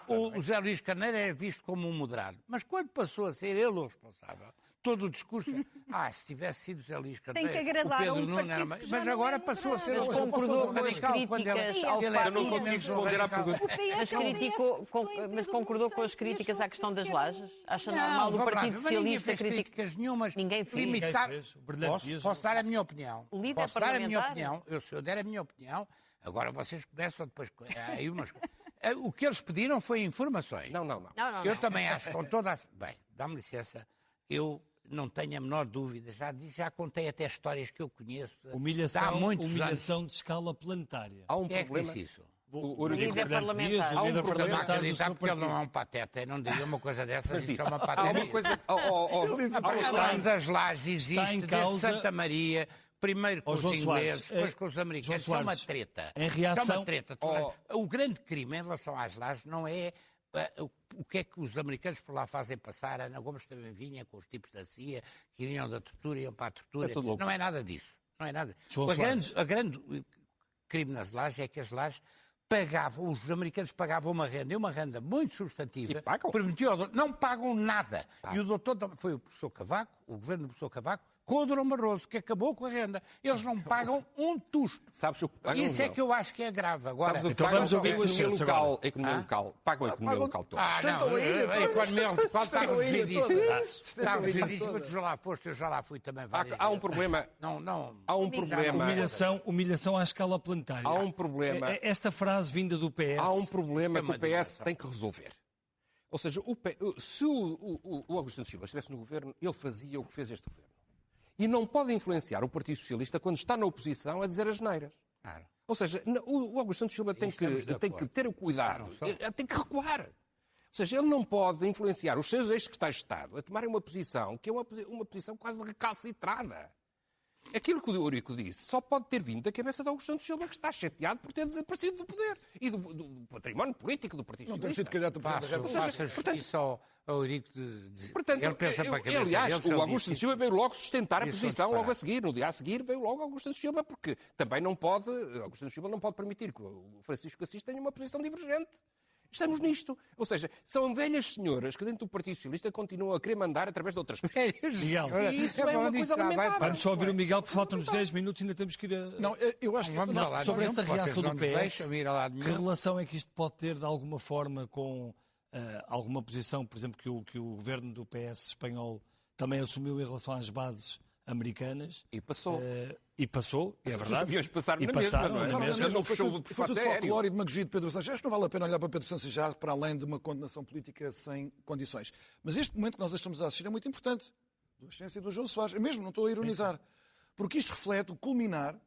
o José Luís Carneiro é visto como um moderado. Mas quando passou a ser ele o responsável, todo o discurso, se tivesse sido José Luís Carneiro, tem que agradar o Pedro Nuno era... Mas agora passou a ser o radical quando ele não consigo responder à pergunta. Mas concordou com as críticas à questão das lajes? Acha normal o Partido Socialista criticar? Ninguém fez. Posso dar a minha opinião. Se eu der a minha opinião, agora vocês começam depois... O que eles pediram foi informações. Não. Eu também acho, com toda a... Bem, dá-me licença, eu não tenho a menor dúvida, já contei até histórias que eu conheço. Humilhação de escala planetária. Há um problema. Que disse isso? O líder parlamentar. Há um problema a acreditar porque ele não é um pateta. Eu não diria uma coisa dessas, isso é uma pateta. Há uma coisa... As das lajes existe desde Santa Maria, primeiro com os ingleses, depois com os americanos. Isso é uma treta. Em reação... Isso é uma treta. O grande crime em relação às lajes não é... O que é que os americanos por lá fazem passar? A Ana Gomes também vinha com os tipos da CIA que iriam da tortura, iam para a tortura. Não é nada disso. Não é nada. A grande crime nas lajes é que as lajes pagavam, os americanos pagavam uma renda muito substantiva. Não pagam nada. E o doutor foi o professor Cavaco, o governo do professor Cavaco, com o Durão Barroso, que acabou com a renda. Eles não pagam um tusto. Sabes o que pagam? Isso é que eu acho que é grave. Agora, então vamos ouvir o Excelso agora. A economia local. Pagam a economia local toda. A economia local está reduzidíssima. Está reduzidíssima. Tu já lá foste, eu já lá fui também várias vezes. Há um problema. Há um problema. Humilhação à escala planetária. Há um problema. Esta frase vinda do PS... Há um problema que o PS tem que resolver. Ou seja, se o Augusto Silva estivesse no governo, ele fazia o que fez este governo. E não pode influenciar o Partido Socialista quando está na oposição a dizer as neiras. Claro. Ou seja, o Augusto Santos Silva tem que ter o cuidado, tem que recuar. Ou seja, ele não pode influenciar os seus ex-secretários de Estado a tomarem uma posição que é uma posição quase recalcitrada. Aquilo que o Eurico disse só pode ter vindo da cabeça de Augusto Santos Silva, que está chateado por ter desaparecido do poder e do património político do Partido Socialista. Não tem sido candidato a presidente da República. Faça justiça O Eurico Portanto, ele pensa para a cabeça aliás, dele, o Augusto Santos Silva veio logo sustentar a Isso posição são logo a seguir. No dia a seguir veio logo Augusto Santos Silva, porque também não pode, Augusto Santos Silva não pode permitir que o Francisco Assis tenha uma posição divergente. Estamos nisto. Ou seja, são velhas senhoras que dentro do Partido Socialista continuam a querer mandar através de outras pessoas. Miguel, E isso é uma coisa lamentável. vamos só ouvir o Miguel, porque faltam-nos 10 minutos e ainda temos que ir a... Não, eu acho que Vamos a lado sobre nenhum, esta vocês reação não do nos PS, deixam ir a lado que nenhum. relação é que isto pode ter de alguma forma com alguma posição, por exemplo, que o governo do PS espanhol também assumiu em relação às bases americanas? E passou. E passou, é Os verdade. aviões passaram E na passaram, mesma, não é? na mesma. Não fechou o Foi tudo face aéreo. folclore e demagogia de Pedro Sánchez. Acho que não vale a pena olhar para Pedro Sánchez já para além de uma condenação política sem condições. Mas este momento que nós estamos a assistir é muito importante. Do Ascenso e do João Soares. Mesmo, não estou a ironizar. Porque isto reflete o culminar,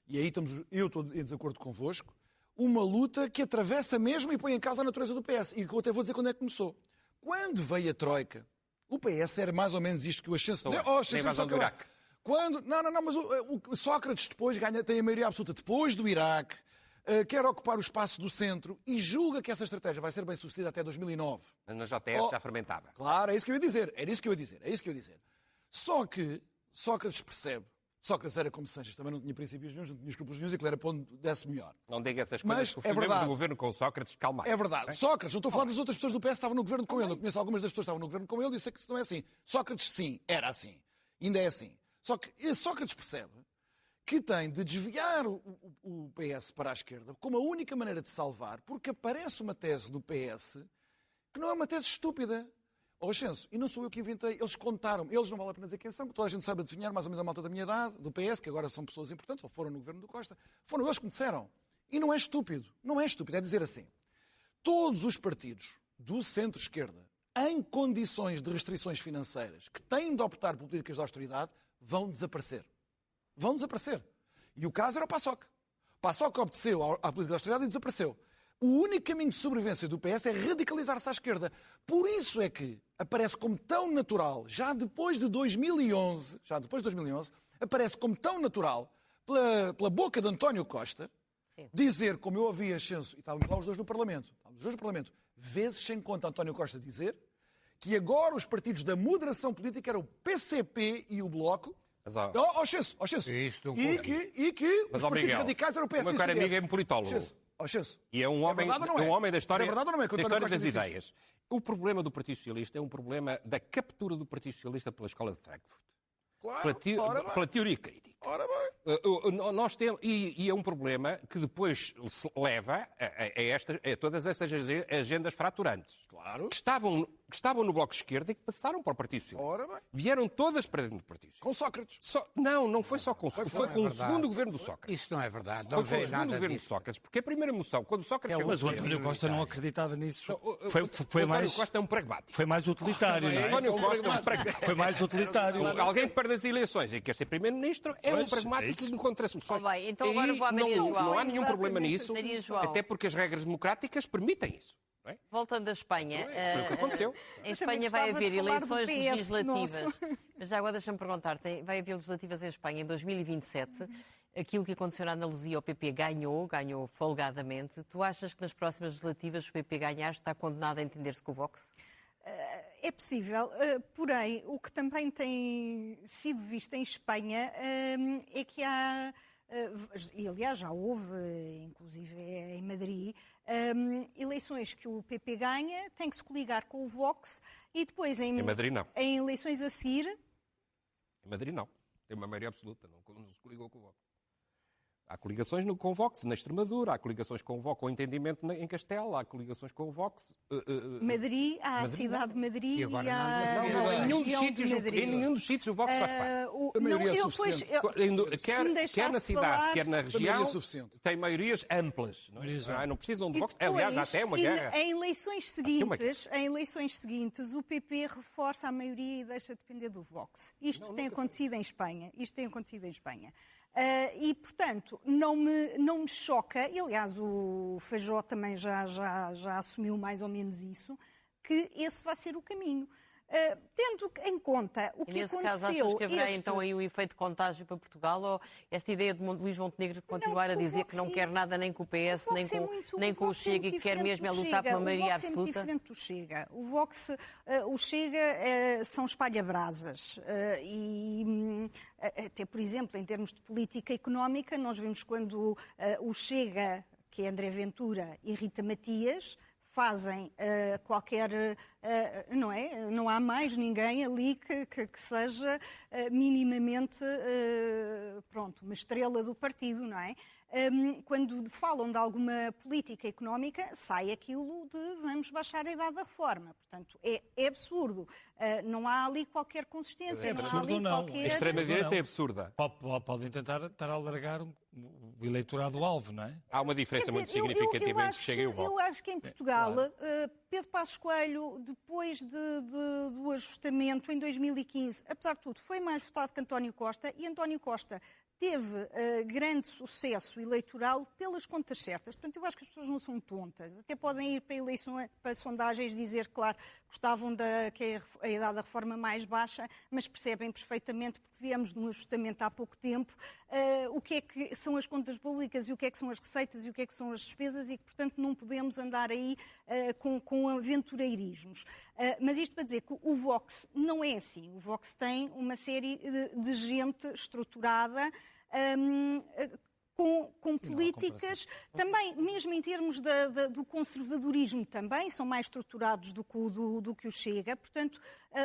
e aí eu estou em desacordo convosco, uma luta que atravessa mesmo e põe em causa a natureza do PS. E que eu até vou dizer quando é que começou. Quando veio a Troika, o PS era mais ou menos isto que o Ascenso... Na invasão do Iraque. Mas o Sócrates depois tem a maioria absoluta. Depois do Iraque, quer ocupar o espaço do centro e julga que essa estratégia vai ser bem sucedida até 2009. Na JTS já fermentava. Claro, é isso que eu ia dizer. Era isso que eu ia dizer. Só que Sócrates percebe. Sócrates era como Sanches, também não tinha princípios nenhum, não tinha escrúpulos nenhum e que ele era para onde desse melhor. Não diga essas coisas, Mas que o é membro verdade. do governo com Sócrates, calma aí. É verdade. Sócrates, não estou a falar das outras pessoas do PS que estavam no governo com ele. Eu conheço algumas das pessoas que estavam no governo com ele e sei que isso não é assim. Sócrates, sim, era assim. Ainda é assim. Só que Sócrates percebe que tem de desviar o PS para a esquerda como a única maneira de salvar, porque aparece uma tese do PS que não é uma tese estúpida. Ascenso, e não sou eu que inventei, eles contaram, eles não vale a pena dizer quem são, que toda a gente sabe adivinhar, mais ou menos a malta da minha idade, do PS, que agora são pessoas importantes, ou foram no governo do Costa, foram eles que me disseram. E não é estúpido, é dizer assim, todos os partidos do centro-esquerda, em condições de restrições financeiras, que têm de optar por políticas de austeridade, vão desaparecer. Vão desaparecer. E o caso era o PASOK. O PASOK obedeceu à política de austeridade e desapareceu. O único caminho de sobrevivência do PS é radicalizar-se à esquerda. Por isso é que aparece como tão natural, já depois de 2011, aparece como tão natural, pela boca de António Costa, dizer, como eu ouvi Ascenso, e estávamos lá os dois no Parlamento, vezes sem conta António Costa dizer, que agora os partidos da moderação política eram o PCP e o Bloco, Ascenso, e que os partidos radicais eram o PS e o O meu caro amigo é um CDS. politólogo. E é um homem, um homem da história, da história das ideias. O problema do Partido Socialista é um problema da captura do Partido Socialista pela Escola de Frankfurt. Claro, pela teoria crítica. Ora bem. Nós temos, e é um problema que depois se leva a todas essas agendas fraturantes. Claro. Que estavam no Bloco de Esquerda e que passaram para o Partido Socialista. Ora bem. Vieram todas para dentro do Partido Socialista. Com Sócrates. Não foi só com Sócrates. Foi com o segundo governo do Sócrates. Isso não é verdade. Foi Não com o veio segundo nada governo do disso. Sócrates. Porque a primeira moção, quando o Sócrates chegou Mas o ao poder, António Costa não acreditava nisso. António Costa é um pragmático. Foi mais utilitário, não é? António Costa é um pragmático. Foi mais utilitário. Alguém que perde as eleições e quer ser primeiro-ministro é um Pois, pragmático é que encontra soluções. Oh, bem, então agora E vou à Maria João. não há nenhum Exatamente problema nisso, assim. Maria João. até porque as regras democráticas permitem isso. Não é? Voltando à Espanha, Foi o que aconteceu. em Eu também Espanha vai gostava de haver falar do eleições PS, legislativas. nosso. Mas já agora deixa-me perguntar, vai haver legislativas em Espanha em 2027. Aquilo que aconteceu na Andaluzia, o PP ganhou folgadamente. Tu achas que nas próximas legislativas o PP ganhar está condenado a entender-se com o Vox? É possível, porém, o que também tem sido visto em Espanha é que há, e aliás já houve, inclusive em Madrid, eleições que o PP ganha, tem que se coligar com o Vox e depois Em Madrid não. em eleições a seguir... Em Madrid não. Tem uma maioria absoluta, não se coligou com o Vox. Há coligações com o Vox na Extremadura, há coligações com o Vox, com o entendimento em Castela, há coligações com o Vox. Madrid, há a Madrid cidade de Madrid E agora e há não, a Em nenhum dos região de sítios, Madrid. em nenhum dos sítios o Vox faz parte. A maioria é eu, pois, suficiente. Quer na cidade, quer na região, maioria suficiente. tem maiorias amplas. Não precisam de E Vox. depois, Aliás, há até uma guerra. Em eleições seguintes, o PP reforça a maioria e deixa de depender do Vox. Isto tem acontecido em Espanha. E, portanto, não me choca, e aliás o Feijó também já assumiu mais ou menos isso, que esse vai ser o caminho. Tendo em conta o que nesse aconteceu... caso, achas que haverá então aí o efeito de contágio para Portugal, ou esta ideia de Luís Montenegro continuar a dizer que não quer nada nem com o PS, nem com o Chega, e que quer mesmo é lutar pela maioria absoluta? O Vox é muito diferente do Chega. O Chega são espalha-brasas. E até, por exemplo, em termos de política económica, nós vemos quando o Chega, que é André Ventura, e Rita Matias, fazem não é? Não há mais ninguém ali que seja minimamente uma estrela do partido, não é? Quando falam de alguma política económica, sai aquilo de vamos baixar a idade da reforma. Portanto, é absurdo. Não há ali qualquer consistência. É absurdo, não há ali qualquer... A extrema-direita é absurda. Podem tentar estar a alargar o eleitorado-alvo, não é? Há uma diferença muito significativa entre o Chega e o Vox. Eu acho que em Portugal, Pedro Passos Coelho, depois do ajustamento em 2015, apesar de tudo, foi mais votado que António Costa, e António Costa teve grande sucesso eleitoral pelas contas certas. Portanto, eu acho que as pessoas não são tontas. Até podem ir para eleições, para sondagens, dizer, claro, gostavam que é a idade da reforma mais baixa, mas percebem perfeitamente, porque viemos de um ajustamento há pouco tempo, o que é que são as contas públicas e o que é que são as receitas e o que é que são as despesas, e que, portanto, não podemos andar aí com aventureirismos. Mas isto para dizer que o Vox não é assim. O Vox tem uma série de gente estruturada, com políticas, também, mesmo em termos do conservadorismo, também são mais estruturados do que o Chega. Portanto,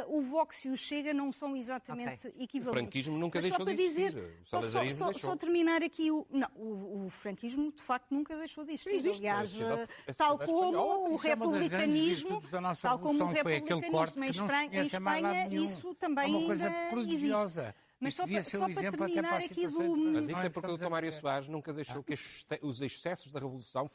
o Vox e o Chega não são exatamente equivalentes. O franquismo nunca deixou de existir. Só terminar aqui o franquismo, de facto, nunca deixou de existir. Existe, aliás, tal como o republicanismo, em Espanha, isso também é uma coisa prodigiosa. Mas só para terminar aqui Mas isso é porque o Dr. Mário Soares nunca deixou que os excessos da Revolução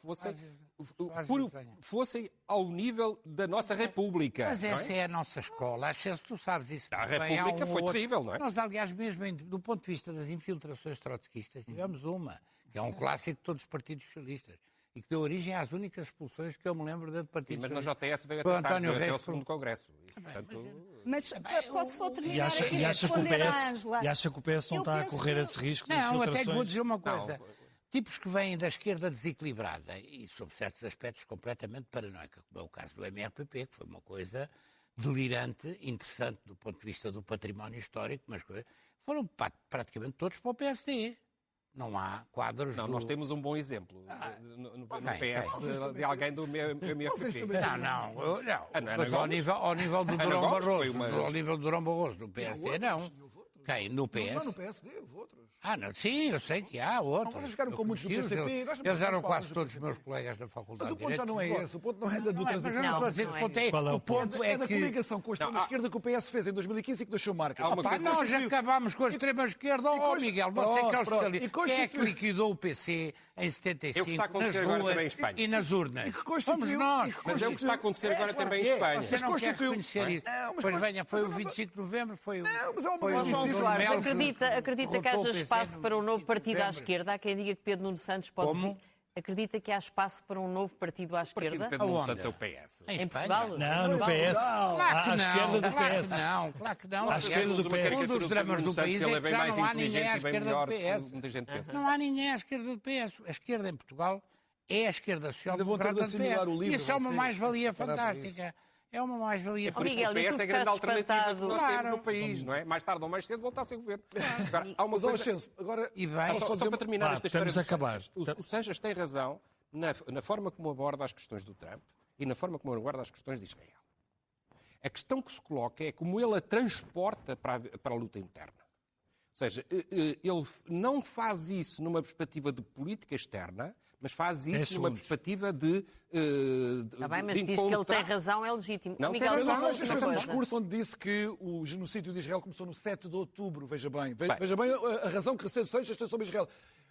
fossem ao nível da nossa República. Mas essa é a nossa escola. Tu sabes isso. A República foi terrível, não é? Nós, aliás, mesmo do ponto de vista das infiltrações trotskistas, tivemos uma, que é um clássico de todos os partidos socialistas, e que deu origem às únicas expulsões que eu me lembro de partidos socialistas. Mas na JS veio até o segundo Congresso. Mas posso só terminar e acha que o PS não está a correr esse risco de infiltrações? Não, até lhe vou dizer uma coisa. Tipos que vêm da esquerda desequilibrada e, sob certos aspectos, completamente paranoica, como é o caso do MRPP, que foi uma coisa delirante, interessante do ponto de vista do património histórico, mas foram praticamente todos para o PSD. Não há quadros. Não, nós temos um bom exemplo no PS de alguém do MRPP. Não. Mas ao nível do Durão Barroso, ao nível do Durão Barroso, do PSD, não. Quem? No PS? Não, no PSD, houve outros. Sim, eu sei que há outros. Vocês ficaram com muitos do PCP. Eles eram quase todos meus colegas da Faculdade de Direito. Mas o ponto já não é esse. O ponto não é da transição. Não estou a dizer que o ponto é da coligação com a extrema-esquerda que o PS fez em 2015 e que deixou marcas. Nós acabámos com a extrema-esquerda. Miguel, você que é o especialista. Quem é que liquidou o PC em 75 nas ruas e nas urnas? Somos nós. Mas é o que está a acontecer agora também em Espanha. Você não quer reconhecer isso. Pois venha, foi o 25 de novembro, foi o... Acredita que haja espaço para um novo partido à esquerda? Há quem diga que Pedro Nuno Santos pode... Como? Acredita que há espaço para um novo partido à esquerda? O Pedro Nuno Santos é o PS. Em Portugal? Não, no PS. À esquerda do PS. Claro que não. À esquerda do PS. Um dos dramas do país é que já não há ninguém à esquerda do PS. Não há ninguém à esquerda do PS. A esquerda em Portugal é a esquerda social-democrata do PS. E isso é uma mais-valia fantástica. É uma mais-valia. Por isso que o PS é a grande alternativa que nós temos no país, não é? Mais tarde ou mais cedo voltar a ser governo. Agora, há uma coisa... Agora, só para terminar esta história... Estamos a acabar. O Sanches tem razão na forma como aborda as questões do Trump e na forma como aborda as questões de Israel. A questão que se coloca é como ele a transporta para a luta interna. Ou seja, ele não faz isso numa perspectiva de política externa, mas faz isso numa perspectiva de... Está bem, mas diz que ele tem razão, é legítimo. Não, Miguel, mas fez um discurso onde disse que o genocídio de Israel começou no 7 de outubro, veja bem. Veja bem a razão que recebe Seixas tem sobre Israel.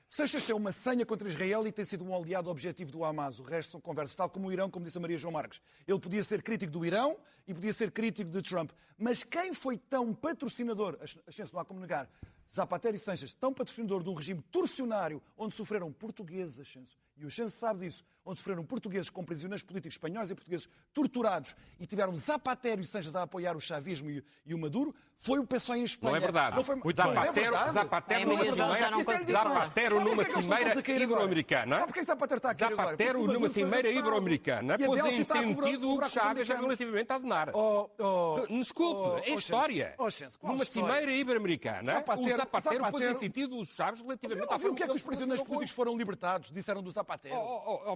Seixas tem uma senha contra Israel e tem sido um aliado objetivo do Hamas. O resto são conversas, tal como o Irão, como disse a Maria João Marques. Ele podia ser crítico do Irão e podia ser crítico de Trump. Mas quem foi tão patrocinador, Ascenso não há como negar, Zapatero e Seixas, tão patrocinador de um regime torcionário onde sofreram portugueses, Ascenso, e o Ascenso sabe disso, onde sofreram portugueses com prisioneiros políticos espanhóis e portugueses torturados e tiveram Zapatero e Sanches a apoiar o chavismo e o Maduro, foi o PSOE em Espanha. Não é verdade. Não foi... Zapatero numa cimeira ibero-americana. Sabe porquê Zapatero está aqui agora? Zapatero numa cimeira ibero-americana pôs em sentido Hugo Chávez relativamente a Aznar. Desculpe, é história. Numa cimeira ibero-americana, o Zapatero pôs em sentido Hugo Chávez relativamente à forma o que é que os prisioneiros políticos foram libertados? Disseram do Zapatero.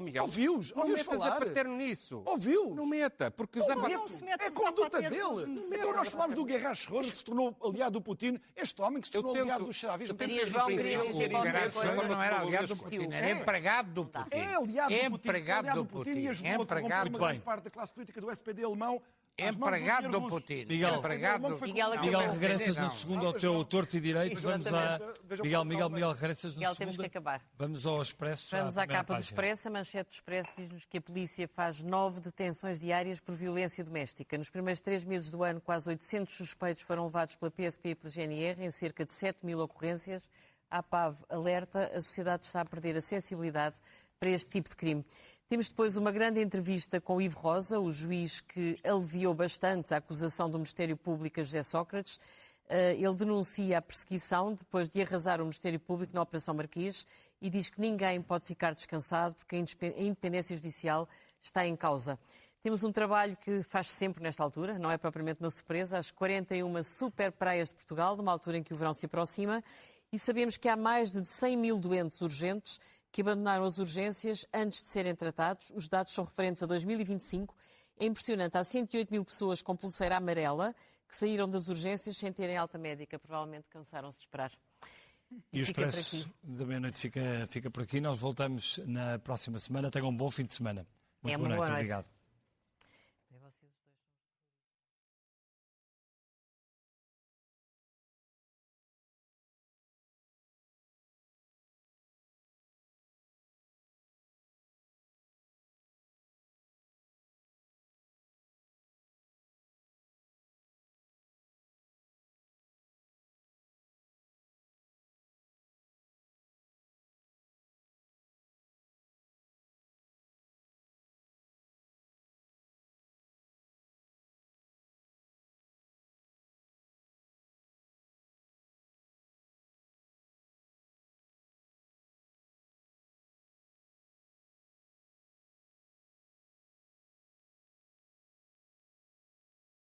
Miguel, ouviu-os falar? Zapatero nisso. Ouviu? Não meta, porque o Zapatero... É a conduta dele. Então nós falámos do Guerra Schroeder, que se tornou aliado do Putin. Este homem que se tornou aliado do chavismo. Não era aliado do Putin, era empregado do Putin. É aliado do Putin e ajudou a corromper uma grande parte da classe política do SPD alemão. Empregado do Putin. Miguel, regressas no segundo ao teu torto e direito. Vamos a... Miguel, regressas no segundo. Temos que acabar. Vamos ao Expresso. Vamos à capa do Expresso. A manchete do Expresso diz-nos que a polícia faz 9 detenções diárias por violência doméstica. Nos primeiros 3 meses do ano, quase 800 suspeitos foram levados pela PSP e pela GNR em cerca de 7.000 ocorrências. A APAV alerta, a sociedade está a perder a sensibilidade para este tipo de crime. Temos depois uma grande entrevista com o Ivo Rosa, o juiz que aliviou bastante a acusação do Ministério Público a José Sócrates. Ele denuncia a perseguição depois de arrasar o Ministério Público na Operação Marquês e diz que ninguém pode ficar descansado porque a independência judicial está em causa. Temos um trabalho que faz sempre nesta altura, não é propriamente uma surpresa, as 41 super praias de Portugal, numa altura em que o verão se aproxima, e sabemos que há mais de 100.000 doentes urgentes que abandonaram as urgências antes de serem tratados. Os dados são referentes a 2025. É impressionante, há 108.000 pessoas com pulseira amarela que saíram das urgências sem terem alta médica. Provavelmente cansaram-se de esperar. E o Expresso da meia-noite fica por aqui. Nós voltamos na próxima semana. Tenham um bom fim de semana. Muito boa noite. Obrigado.